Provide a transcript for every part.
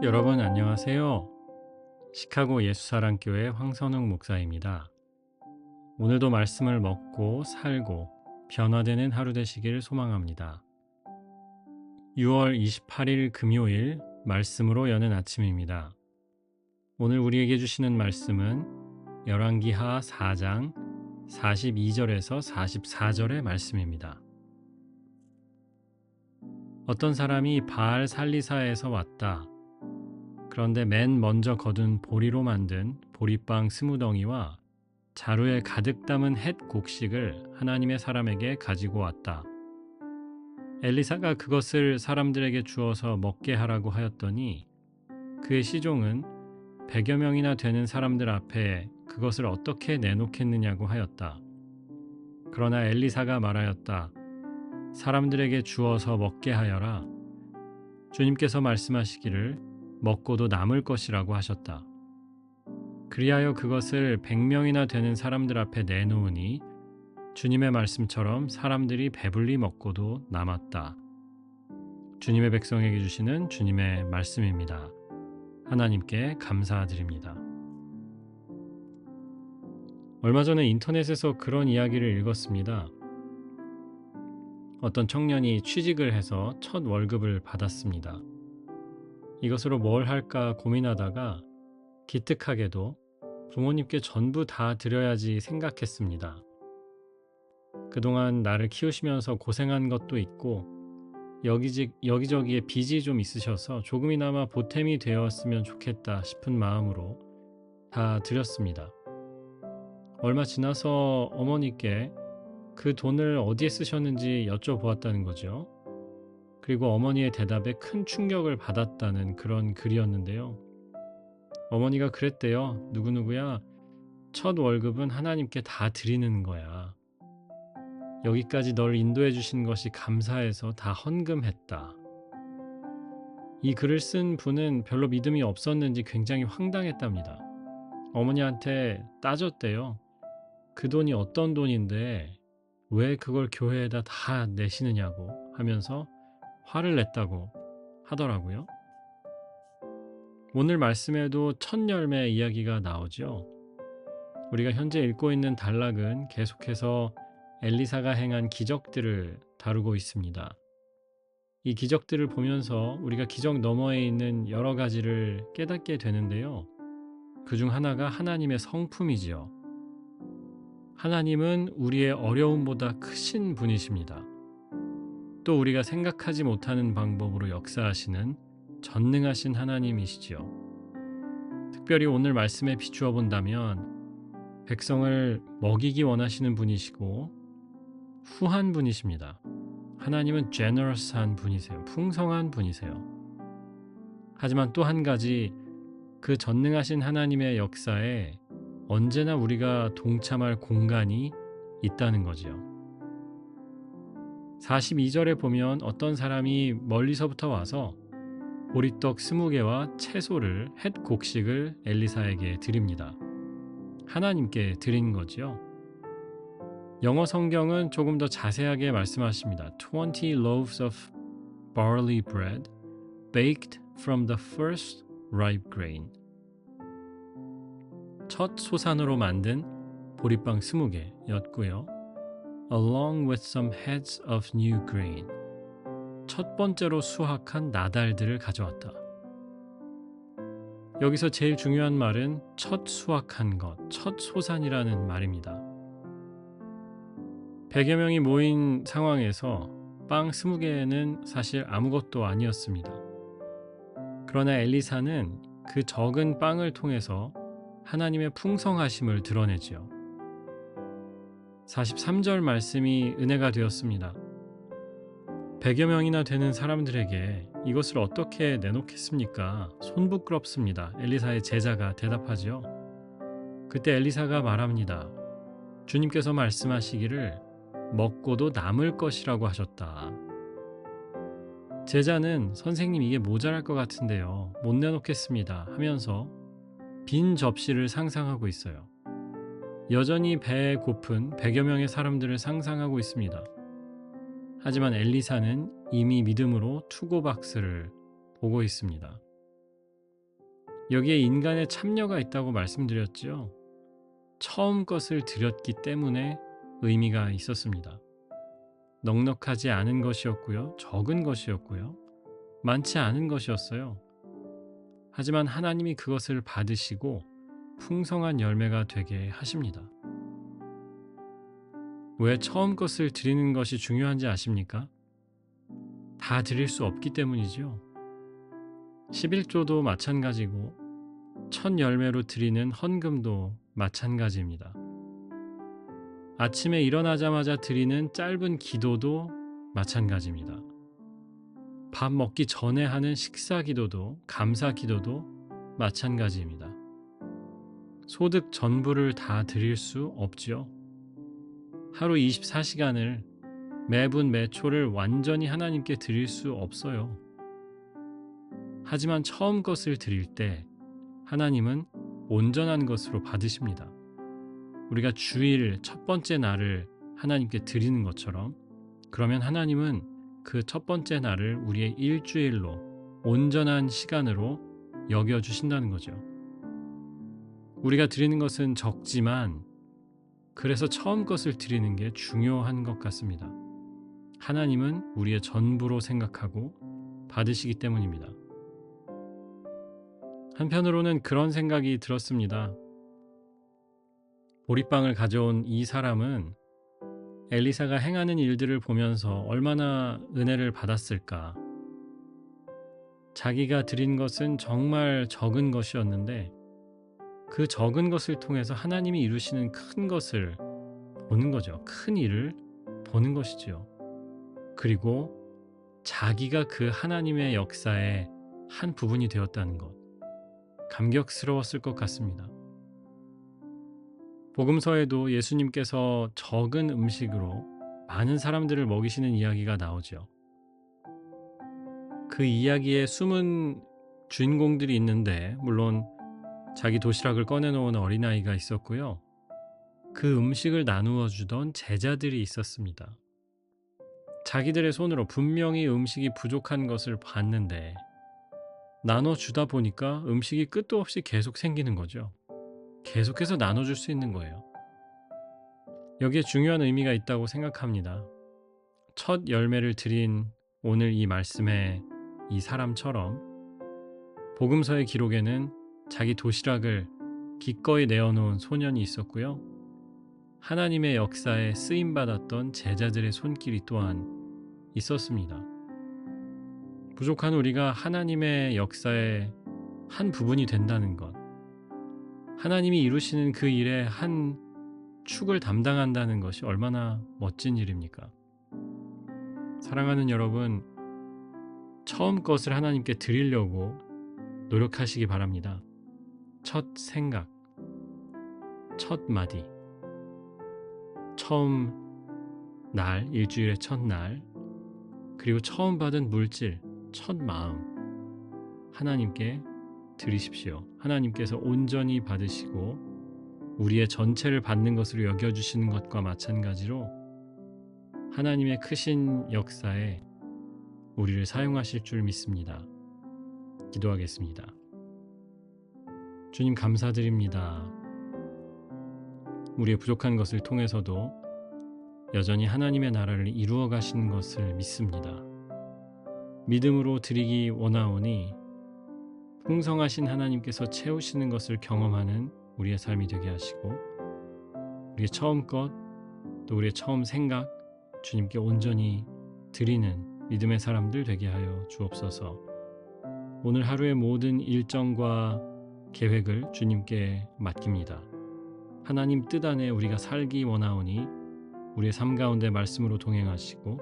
여러분 안녕하세요. 시카고 예수사랑교회 황선웅 목사입니다. 오늘도 말씀을 먹고 살고 변화되는 하루 되시길 소망합니다. 6월 28일 금요일 말씀으로 여는 아침입니다. 오늘 우리에게 주시는 말씀은 열왕기하 4장 42절에서 44절의 말씀입니다. 어떤 사람이 바알 살리사에서 왔다. 그런데 맨 먼저 거둔 보리로 만든 보리빵 20덩이와 자루에 가득 담은 햇 곡식을 하나님의 사람에게 가지고 왔다. 엘리사가 그것을 사람들에게 주어서 먹게 하라고 하였더니 그의 시종은 100여 명이나 되는 사람들 앞에 그것을 어떻게 내놓겠느냐고 하였다. 그러나 엘리사가 말하였다. 사람들에게 주어서 먹게 하여라. 주님께서 말씀하시기를 먹고도 남을 것이라고 하셨다. 그리하여 그것을 100명이나 되는 사람들 앞에 내놓으니 주님의 말씀처럼 사람들이 배불리 먹고도 남았다. 주님의 백성에게 주시는 주님의 말씀입니다. 하나님께 감사드립니다. 얼마 전에 인터넷에서 그런 이야기를 읽었습니다. 어떤 청년이 취직을 해서 첫 월급을 받았습니다. 이것으로 뭘 할까 고민하다가 기특하게도 부모님께 전부 다 드려야지 생각했습니다. 그동안 나를 키우시면서 고생한 것도 있고 여기저기에 빚이 좀 있으셔서 조금이나마 보탬이 되었으면 좋겠다 싶은 마음으로 다 드렸습니다. 얼마 지나서 어머니께 그 돈을 어디에 쓰셨는지 여쭤보았다는 거죠. 그리고 어머니의 대답에 큰 충격을 받았다는 그런 글이었는데요. 어머니가 그랬대요. 누구누구야, 첫 월급은 하나님께 다 드리는 거야. 여기까지 너를 인도해 주신 것이 감사해서 다 헌금했다. 이 글을 쓴 분은 별로 믿음이 없었는지 굉장히 황당했답니다. 어머니한테 따졌대요. 그 돈이 어떤 돈인데 왜 그걸 교회에다 다 내시느냐고 하면서 화를 냈다고 하더라고요. 오늘 말씀에도 첫 열매 이야기가 나오죠. 우리가 현재 읽고 있는 단락은 계속해서 엘리사가 행한 기적들을 다루고 있습니다. 이 기적들을 보면서 우리가 기적 너머에 있는 여러 가지를 깨닫게 되는데요. 그중 하나가 하나님의 성품이지요. 하나님은 우리의 어려움보다 크신 분이십니다. 또 우리가 생각하지 못하는 방법으로 역사하시는 전능하신 하나님이시지요. 특별히 오늘 말씀에 비추어 본다면 백성을 먹이기 원하시는 분이시고 후한 분이십니다. 하나님은 generous한 분이세요. 풍성한 분이세요. 하지만 또 한 가지 그 전능하신 하나님의 역사에 언제나 우리가 동참할 공간이 있다는 거지요. 42절에 보면 어떤 사람이 멀리서부터 와서 보리떡 20개와 채소를 햇 곡식을 엘리사에게 드립니다. 하나님께 드린 거지요. 영어 성경은 조금 더 자세하게 말씀하십니다. 20 loaves of barley bread baked from the first ripe grain. 첫 소산으로 만든 보리빵 20개였고요. Along with some heads of new grain. 첫 번째로 수확한 나달들을 가져왔다. 여기서 제일 중요한 말은 첫 수확한 것, 첫 소산이라는 말입니다. 100여 명이 모인 상황에서 빵 20개는 사실 아무것도 아니었습니다. 그러나 엘리사는 그 적은 빵을 통해서 하나님의 풍성하심을 드러내지요. 43절 말씀이 은혜가 되었습니다. 100여 명이나 되는 사람들에게 이것을 어떻게 내놓겠습니까? 손부끄럽습니다. 엘리사의 제자가 대답하지요. 그때 엘리사가 말합니다. 주님께서 말씀하시기를 먹고도 남을 것이라고 하셨다. 제자는 선생님 이게 모자랄 것 같은데요. 못 내놓겠습니다 하면서 빈 접시를 상상하고 있어요. 여전히 배에 고픈 100여 명의 사람들을 상상하고 있습니다. 하지만 엘리사는 이미 믿음으로 투고박스를 보고 있습니다. 여기에 인간의 참여가 있다고 말씀드렸죠. 처음 것을 드렸기 때문에 의미가 있었습니다. 넉넉하지 않은 것이었고요. 적은 것이었고요. 많지 않은 것이었어요. 하지만 하나님이 그것을 받으시고 풍성한 열매가 되게 하십니다. 왜 처음 것을 드리는 것이 중요한지 아십니까? 다 드릴 수 없기 때문이죠. 11조도 마찬가지고 첫 열매로 드리는 헌금도 마찬가지입니다. 아침에 일어나자마자 드리는 짧은 기도도 마찬가지입니다. 밥 먹기 전에 하는 식사 기도도, 감사 기도도 마찬가지입니다. 소득 전부를 다 드릴 수 없지요. 하루 24시간을 매분 매초를 완전히 하나님께 드릴 수 없어요. 하지만 처음 것을 드릴 때 하나님은 온전한 것으로 받으십니다. 우리가 주일 첫 번째 날을 하나님께 드리는 것처럼, 그러면 하나님은 그 첫 번째 날을 우리의 일주일로 온전한 시간으로 여겨주신다는 거죠. 우리가 드리는 것은 적지만 그래서 처음 것을 드리는 게 중요한 것 같습니다. 하나님은 우리의 전부로 생각하고 받으시기 때문입니다. 한편으로는 그런 생각이 들었습니다. 보리빵을 가져온 이 사람은 엘리사가 행하는 일들을 보면서 얼마나 은혜를 받았을까. 자기가 드린 것은 정말 적은 것이었는데 그 적은 것을 통해서 하나님이 이루시는 큰 것을 보는 거죠. 큰 일을 보는 것이죠. 그리고 자기가 그 하나님의 역사의 한 부분이 되었다는 것. 감격스러웠을 것 같습니다. 복음서에도 예수님께서 적은 음식으로 많은 사람들을 먹이시는 이야기가 나오죠. 그 이야기에 숨은 주인공들이 있는데 물론 자기 도시락을 꺼내놓은 어린아이가 있었고요. 그 음식을 나누어 주던 제자들이 있었습니다. 자기들의 손으로 분명히 음식이 부족한 것을 봤는데 나눠주다 보니까 음식이 끝도 없이 계속 생기는 거죠. 계속해서 나눠줄 수 있는 거예요. 여기에 중요한 의미가 있다고 생각합니다. 첫 열매를 드린 오늘 이 말씀의 이 사람처럼 복음서의 기록에는 자기 도시락을 기꺼이 내어놓은 소년이 있었고요. 하나님의 역사에 쓰임받았던 제자들의 손길이 또한 있었습니다. 부족한 우리가 하나님의 역사의 한 부분이 된다는 것, 하나님이 이루시는 그 일의 한 축을 담당한다는 것이 얼마나 멋진 일입니까? 사랑하는 여러분, 처음 것을 하나님께 드리려고 노력하시기 바랍니다. 첫 생각, 첫 마디, 처음 날, 일주일의 첫 날, 그리고 처음 받은 물질, 첫 마음, 하나님께 드리십시오. 하나님께서 온전히 받으시고 우리의 전체를 받는 것으로 여겨주시는 것과 마찬가지로 하나님의 크신 역사에 우리를 사용하실 줄 믿습니다. 기도하겠습니다. 주님 감사드립니다. 우리의 부족한 것을 통해서도 여전히 하나님의 나라를 이루어 가시는 것을 믿습니다. 믿음으로 드리기 원하오니 풍성하신 하나님께서 채우시는 것을 경험하는 우리의 삶이 되게 하시고 우리의 처음 것, 또 우리의 처음 생각 주님께 온전히 드리는 믿음의 사람들 되게 하여 주옵소서. 오늘 하루의 모든 일정과 계획을 주님께 맡깁니다. 하나님 뜻 안에 우리가 살기 원하오니 우리의 삶 가운데 말씀으로 동행하시고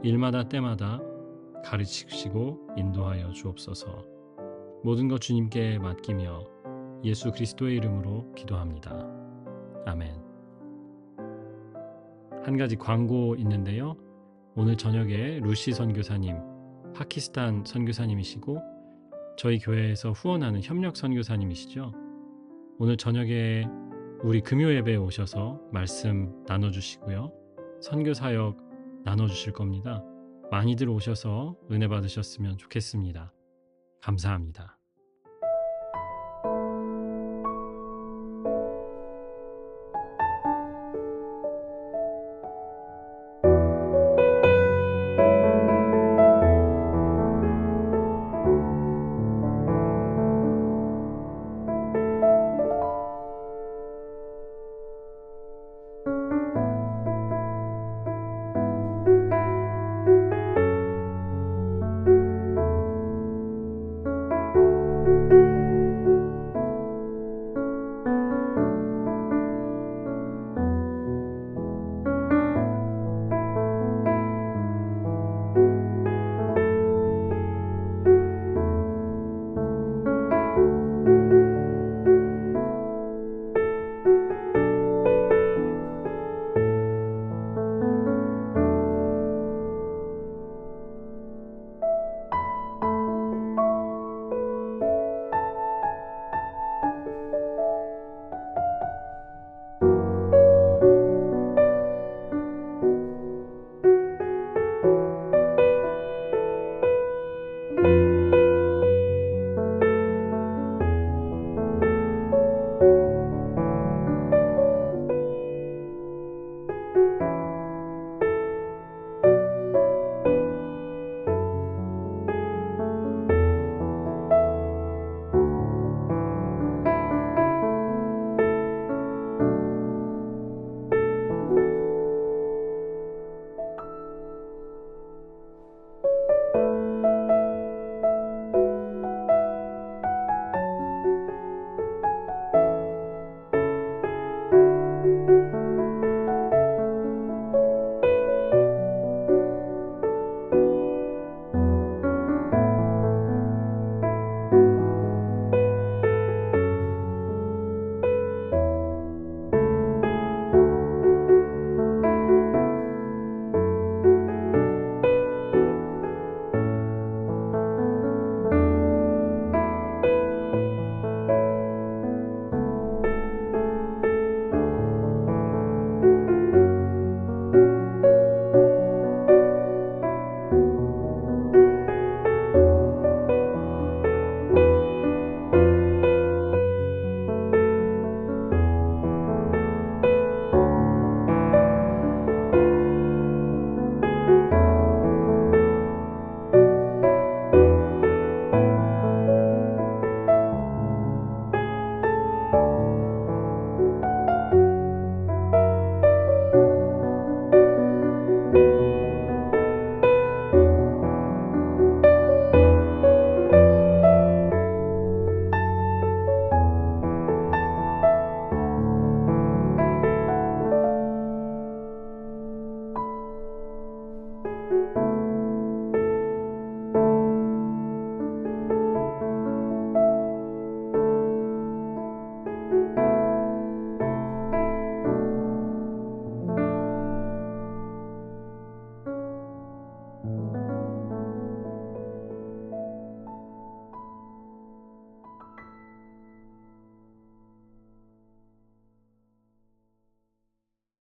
일마다 때마다 가르치시고 인도하여 주옵소서. 모든 것 주님께 맡기며 예수 그리스도의 이름으로 기도합니다. 아멘. 한 가지 광고 있는데요. 오늘 저녁에 루시 선교사님, 파키스탄 선교사님이시고 저희 교회에서 후원하는 협력 선교사님이시죠. 오늘 저녁에 우리 금요 예배에 오셔서 말씀 나눠주시고요. 선교 사역 나눠주실 겁니다. 많이들 오셔서 은혜 받으셨으면 좋겠습니다. 감사합니다.